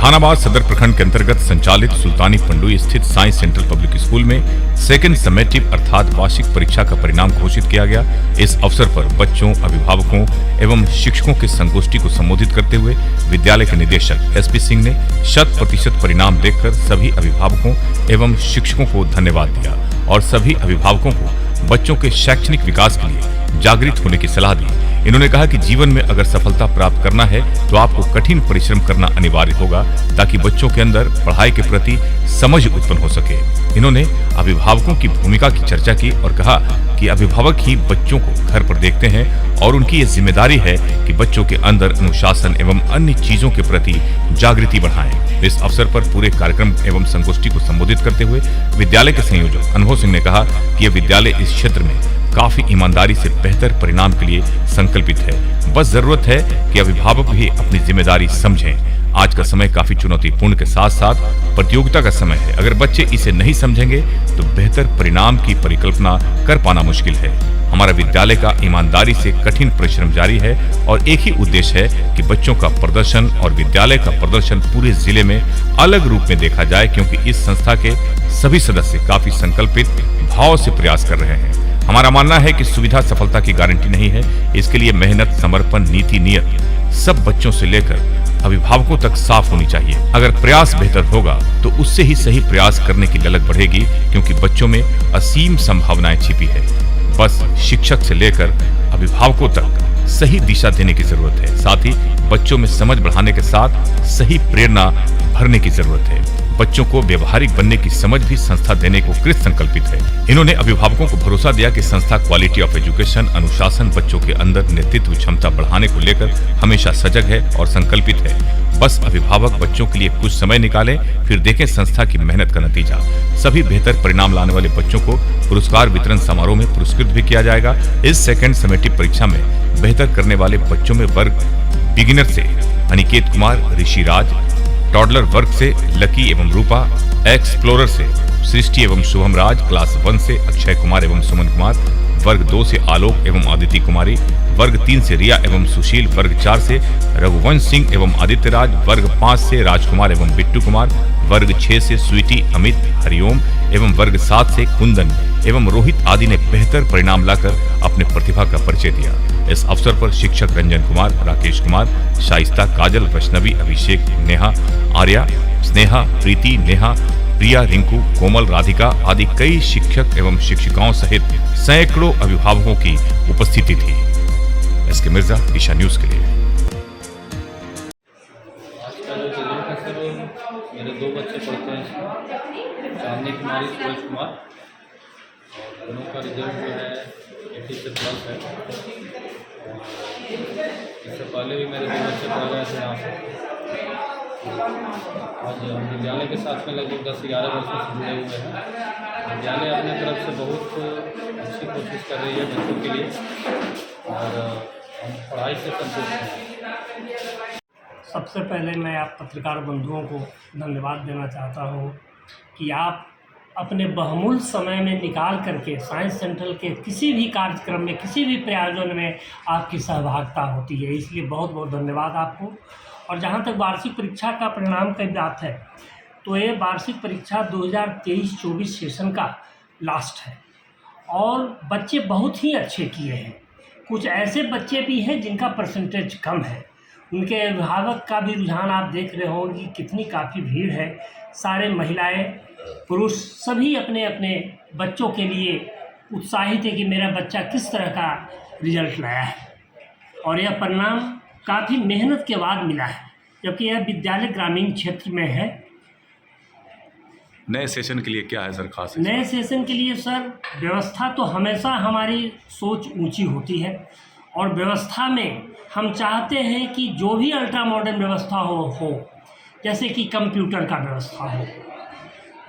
जहानाबाद सदर प्रखंड के अंतर्गत संचालित सुल्तानी पंडुई स्थित साइंस सेंट्रल पब्लिक स्कूल में सेकेंड समेटिव अर्थात वार्षिक परीक्षा का परिणाम घोषित किया गया। इस अवसर पर बच्चों, अभिभावकों एवं शिक्षकों की संगोष्ठी को संबोधित करते हुए विद्यालय के निदेशक एसपी सिंह ने 100% परिणाम देखकर सभी अभिभावकों एवं शिक्षकों को धन्यवाद दिया और सभी अभिभावकों को बच्चों के शैक्षणिक विकास के लिए जागृत होने की सलाह दी। इन्होंने कहा कि जीवन में अगर सफलता प्राप्त करना है तो आपको कठिन परिश्रम करना अनिवार्य होगा ताकि बच्चों के अंदर पढ़ाई के प्रति समझ उत्पन्न हो सके। इन्होंने अभिभावकों की भूमिका की चर्चा की और कहा कि अभिभावक ही बच्चों को घर पर देखते हैं और उनकी ये जिम्मेदारी है कि बच्चों के अंदर अनुशासन एवं अन्य चीजों के प्रति जागृति बढ़ाएं। इस अवसर पर पूरे कार्यक्रम एवं संगोष्ठी को संबोधित करते हुए विद्यालय के संयोजक अनुभव सिंह ने कहा कि यह विद्यालय इस क्षेत्र में काफी ईमानदारी से बेहतर परिणाम के लिए संकल्पित है। बस जरूरत है कि अभिभावक भी अपनी जिम्मेदारी समझें। आज का समय काफी चुनौतीपूर्ण के साथ साथ प्रतियोगिता का समय है। अगर बच्चे इसे नहीं समझेंगे तो बेहतर परिणाम की परिकल्पना कर पाना मुश्किल है। हमारा विद्यालय का ईमानदारी से कठिन परिश्रम जारी है और एक ही उद्देश्य है कि बच्चों का प्रदर्शन और विद्यालय का प्रदर्शन पूरे जिले में अलग रूप में देखा जाए, क्योंकि इस संस्था के सभी सदस्य काफी संकल्पित भाव से प्रयास कर रहे हैं। हमारा मानना है कि सुविधा सफलता की गारंटी नहीं है। इसके लिए मेहनत, समर्पण, नीति, नियत सब बच्चों से लेकर अभिभावकों तक साफ होनी चाहिए। अगर प्रयास बेहतर होगा तो उससे ही सही प्रयास करने की ललक बढ़ेगी, क्योंकि बच्चों में असीम संभावनाएं छिपी है। बस शिक्षक से लेकर अभिभावकों तक सही दिशा देने की जरूरत है। साथ ही बच्चों में समझ बढ़ाने के साथ सही प्रेरणा भरने की जरूरत है। बच्चों को व्यवहारिक बनने की समझ भी संस्था देने को कृत संकल्पित है। इन्होंने अभिभावकों को भरोसा दिया कि संस्था क्वालिटी ऑफ एजुकेशन, अनुशासन, बच्चों के अंदर नेतृत्व क्षमता बढ़ाने को लेकर हमेशा सजग है और संकल्पित है। बस अभिभावक बच्चों के लिए कुछ समय निकालें, फिर देखें संस्था की मेहनत का नतीजा। सभी बेहतर परिणाम लाने वाले बच्चों को पुरस्कार वितरण समारोह में पुरस्कृत भी किया जाएगा। इस सेकेंड समेटिव परीक्षा में बेहतर करने वाले बच्चों में वर्ग बिगिनर से अनिकेत कुमार, ऋषि राज, टॉडलर वर्ग से लकी एवं रूपा, एक्सप्लोरर से सृष्टि एवं शुभम राज, क्लास 1 से अक्षय कुमार एवं सुमन कुमार, वर्ग 2 से आलोक एवं आदिति कुमारी, वर्ग 3 से रिया एवं सुशील, वर्ग 4 से रघुवंश सिंह एवं आदित्य राज, वर्ग 5 से राजकुमार एवं बिट्टू कुमार, वर्ग 6 से स्वीटी, अमित, हरिओम एवं वर्ग 7 से कुंदन एवं रोहित आदि ने बेहतर परिणाम लाकर अपने प्रतिभा का परिचय दिया। इस अवसर पर शिक्षक रंजन कुमार, राकेश कुमार, शाइस्ता, काजल, वैष्णवी, अभिषेक, नेहा, आर्या, स्नेहा, प्रीति, नेहा, प्रिया, रिंकू, कोमल, राधिका आदि कई शिक्षक एवं शिक्षिकाओं सहित सैकड़ों अभिभावकों की उपस्थिति थी। एसके मिर्जा, ईशा न्यूज के लिए। आज का जो रिजल्ट है सर, मेरे 2 बच्चे पढ़ते हैं इसमें, चांदनी कुमारी, सूरज कुमार, और दोनों का रिजल्ट जो है 80 से प्लस है। इससे पहले भी मेरे 2 बच्चे पढ़ रहे थे यहाँ से। आज हम विद्यालय के साथ में लगभग 10-11 वर्षों से जुड़े हुए हैं। विद्यालय अपने तरफ से बहुत अच्छी कोशिश कर रही है बच्चों के लिए और हम पढ़ाई से संतुष्ट हैं। सबसे पहले मैं आप पत्रकार बंधुओं को धन्यवाद देना चाहता हूँ कि आप अपने बहुमूल्य समय में निकाल करके साइंस सेंट्रल के किसी भी कार्यक्रम में, किसी भी प्रायोजन में आपकी सहभागिता होती है, इसलिए बहुत बहुत धन्यवाद आपको। और जहाँ तक वार्षिक परीक्षा का परिणाम की बात है तो ये वार्षिक परीक्षा 2023-24 सेशन का लास्ट है और बच्चे बहुत ही अच्छे किए हैं। कुछ ऐसे बच्चे भी हैं जिनका परसेंटेज कम है। उनके अभिभावक का भी रुझान आप देख रहे हो कि कितनी काफ़ी भीड़ है। सारे महिलाएं, पुरुष सभी अपने अपने बच्चों के लिए उत्साहित है कि मेरा बच्चा किस तरह का रिजल्ट लाया है और यह परिणाम काफ़ी मेहनत के बाद मिला है, जबकि यह विद्यालय ग्रामीण क्षेत्र में है। नए सेशन के लिए क्या है सर खास? नए सेशन के लिए सर व्यवस्था तो हमेशा हमारी सोच ऊंची होती है और व्यवस्था में हम चाहते हैं कि जो भी अल्ट्रा मॉडर्न व्यवस्था हो जैसे कि कंप्यूटर का व्यवस्था हो,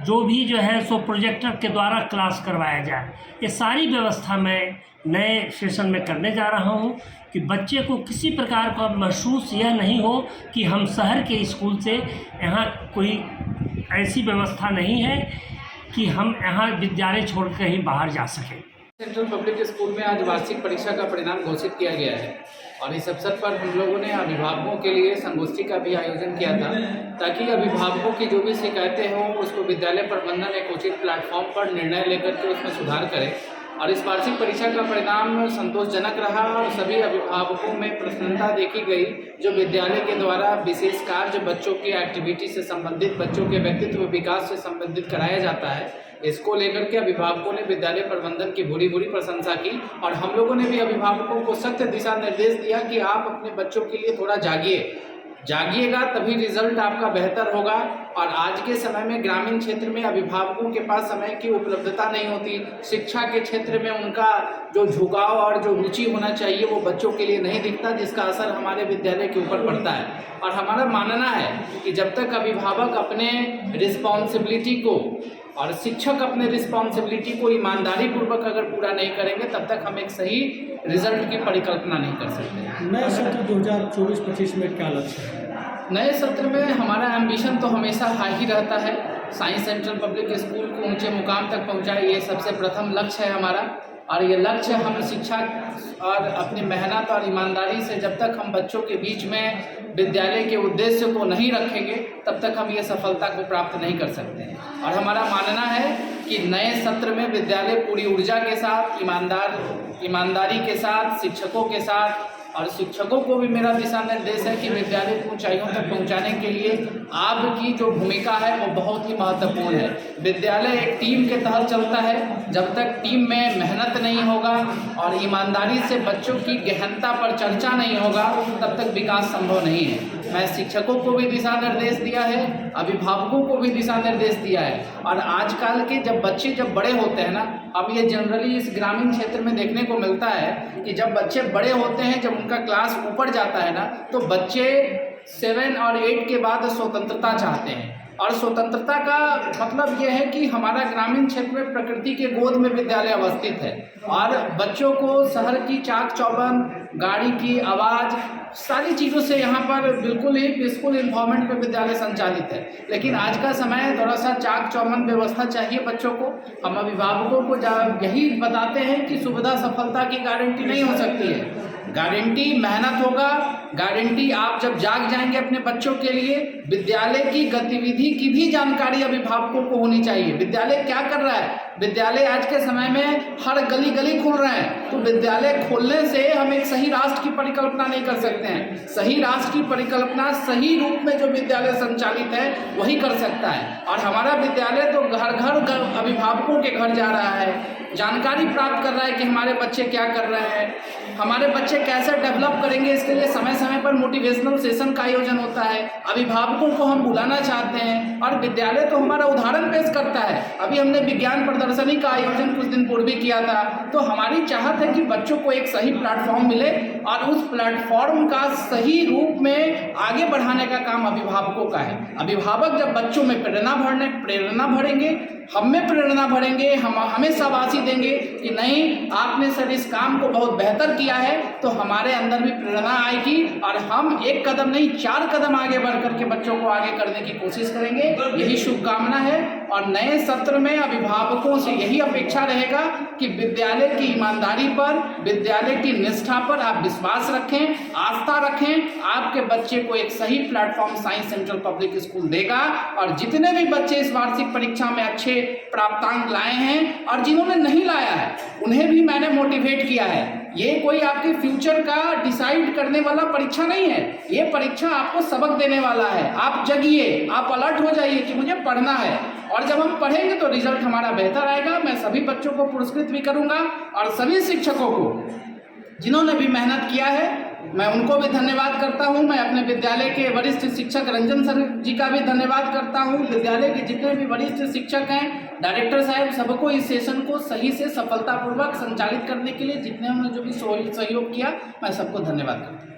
जो भी जो है सो प्रोजेक्टर के द्वारा क्लास करवाया जाए। ये सारी व्यवस्था मैं नए सेशन में करने जा रहा हूँ कि बच्चे को किसी प्रकार का महसूस यह नहीं हो कि हम शहर के स्कूल से यहाँ कोई ऐसी व्यवस्था नहीं है कि हम यहाँ विद्यालय छोड़ कर कहीं बाहर जा सकें। सेंट्रल पब्लिक स्कूल में आज वार्षिक परीक्षा का परिणाम घोषित किया गया है और इस अवसर पर हम लोगों ने अभिभावकों के लिए संगोष्ठी का भी आयोजन किया था ताकि अभिभावकों की जो भी शिकायतें हों उसको विद्यालय प्रबंधन एक उचित प्लेटफॉर्म पर निर्णय लेकर के उसमें सुधार करे। और इस वार्षिक परीक्षा का परिणाम संतोषजनक रहा और सभी अभिभावकों में प्रसन्नता देखी गई। जो विद्यालय के द्वारा विशेष कार्य बच्चों की एक्टिविटी से संबंधित, बच्चों के व्यक्तित्व विकास से संबंधित कराया जाता है, इसको लेकर के अभिभावकों ने विद्यालय प्रबंधन की भूरी प्रशंसा की। और हम लोगों ने भी अभिभावकों को सख्त दिशा निर्देश दिया कि आप अपने बच्चों के लिए थोड़ा जागिएगा तभी रिजल्ट आपका बेहतर होगा। और आज के समय में ग्रामीण क्षेत्र में अभिभावकों के पास समय की उपलब्धता नहीं होती, शिक्षा के क्षेत्र में उनका जो झुकाव और जो रुचि होना चाहिए वो बच्चों के लिए नहीं दिखता, जिसका असर हमारे विद्यालय के ऊपर पड़ता है। और हमारा मानना है कि जब तक अभिभावक अपने रिस्पॉन्सिबिलिटी को और शिक्षक अपने रिस्पॉन्सिबिलिटी को ईमानदारी पूर्वक अगर पूरा नहीं करेंगे तब तक हम एक सही रिजल्ट की परिकल्पना नहीं कर सकते। नए सत्र 2024-25 में क्या लक्ष्य है? नए सत्र में हमारा एम्बिशन तो हमेशा हाई ही रहता है, साइंस सेंट्रल पब्लिक स्कूल को ऊंचे मुकाम तक पहुंचाए, ये सबसे प्रथम लक्ष्य है हमारा। और ये लक्ष्य हम शिक्षा और अपनी मेहनत और ईमानदारी से जब तक हम बच्चों के बीच में विद्यालय के उद्देश्य को नहीं रखेंगे तब तक हम ये सफलता को प्राप्त नहीं कर सकते हैं। और हमारा मानना है कि नए सत्र में विद्यालय पूरी ऊर्जा के साथ, ईमानदारी के साथ, शिक्षकों के साथ, और शिक्षकों को भी मेरा दिशा निर्देश है कि विद्यालय को ऊंचाइयों तक पहुंचाने के लिए आपकी जो भूमिका है वो बहुत ही महत्वपूर्ण है। विद्यालय एक टीम के तहत चलता है, जब तक टीम में मेहनत नहीं होगा और ईमानदारी से बच्चों की गहनता पर चर्चा नहीं होगा तब तक विकास संभव नहीं है। मैं शिक्षकों को भी दिशा निर्देश दिया है, अभिभावकों को भी दिशा निर्देश दिया है। और आजकल के जब बच्चे बड़े होते हैं ना, अब ये जनरली इस ग्रामीण क्षेत्र में देखने को मिलता है कि जब बच्चे बड़े होते हैं, जब उनका क्लास ऊपर जाता है ना, तो बच्चे 7 और 8 के बाद स्वतंत्रता चाहते हैं। और स्वतंत्रता का मतलब यह है कि हमारा ग्रामीण क्षेत्र में प्रकृति के गोद में विद्यालय अवस्थित है और बच्चों को शहर की चाक चौबंद, गाड़ी की आवाज़, सारी चीज़ों से यहाँ पर बिल्कुल ही पीसफुल इन्वायरमेंट में विद्यालय संचालित है। लेकिन आज का समय थोड़ा सा चाक चौबंद व्यवस्था चाहिए बच्चों को। हम अभिभावकों को यही बताते हैं कि सुविधा सफलता की गारंटी नहीं हो सकती है, गारंटी मेहनत होगा, गारंटी आप जब जाग जाएंगे अपने बच्चों के लिए। विद्यालय की गतिविधि की भी जानकारी अभिभावकों को होनी चाहिए। विद्यालय क्या कर रहा है, विद्यालय आज के समय में हर गली गली खुल रहे हैं, तो विद्यालय खोलने से हम एक सही राष्ट्र की परिकल्पना नहीं कर सकते हैं। सही राष्ट्र की परिकल्पना सही रूप में जो विद्यालय संचालित है वही कर सकता है। और हमारा विद्यालय तो घर घर अभिभावकों के घर जा रहा है, जानकारी प्राप्त कर रहा है कि हमारे बच्चे क्या कर रहे हैं, हमारे बच्चे कैसे डेवलप करेंगे। इसके लिए समय समय पर मोटिवेशनल सेशन का आयोजन होता है, अभिभावकों को हम बुलाना चाहते हैं। और विद्यालय तो हमारा उदाहरण पेश करता है। अभी हमने विज्ञान प्रदर्शनी का आयोजन कुछ दिन पूर्व भी किया था। तो हमारी चाहत है कि बच्चों को एक सही प्लेटफॉर्म मिले और उस प्लेटफॉर्म का सही रूप में आगे बढ़ाने का काम अभिभावकों का है। अभिभावक जब बच्चों में प्रेरणा भरेंगे, हम में प्रेरणा भरेंगे, हमें शाबाशी देंगे कि नहीं आपने सर इस काम को बहुत बेहतर किया है, तो हमारे अंदर भी प्रेरणा आएगी और हम एक कदम नहीं 4 कदम आगे बढ़ करके बच्चों को आगे करने की कोशिश करेंगे। यही शुभकामना है। और नए सत्र में अभिभावकों से यही अपेक्षा रहेगा कि विद्यालय की ईमानदारी पर, विद्यालय की निष्ठा पर आप विश्वास रखें, आस्था रखें। आपके बच्चे को एक सही platform science central public school देगा। और जितने भी बच्चे इस वार्षिक परीक्षा में अच्छे प्राप्तांक लाए हैं और जिन्होंने नहीं लाया है उन्हें भी मैंने मोटिवेट किया है। ये कोई आपके फ्यूचर का डिसाइड करने वाला परीक्षा नहीं है, ये परीक्षा आपको सबक देने वाला है। आप जगिए, आप अलर्ट हो जाइए कि मुझे पढ़ना है। और जब हम पढ़ेंगे तो रिजल्ट हमारा बेहतर आएगा। मैं सभी बच्चों को पुरस्कृत भी करूंगा और सभी शिक्षकों को जिन्होंने भी मेहनत किया है मैं उनको भी धन्यवाद करता हूं। मैं अपने विद्यालय के वरिष्ठ शिक्षक रंजन सर जी का भी धन्यवाद करता हूं। विद्यालय के जितने भी वरिष्ठ शिक्षक हैं, डायरेक्टर साहब, सबको इस सेशन को सही से सफलतापूर्वक संचालित करने के लिए जितने उन्होंने जो भी सहयोग किया, मैं सबको धन्यवाद करता हूं।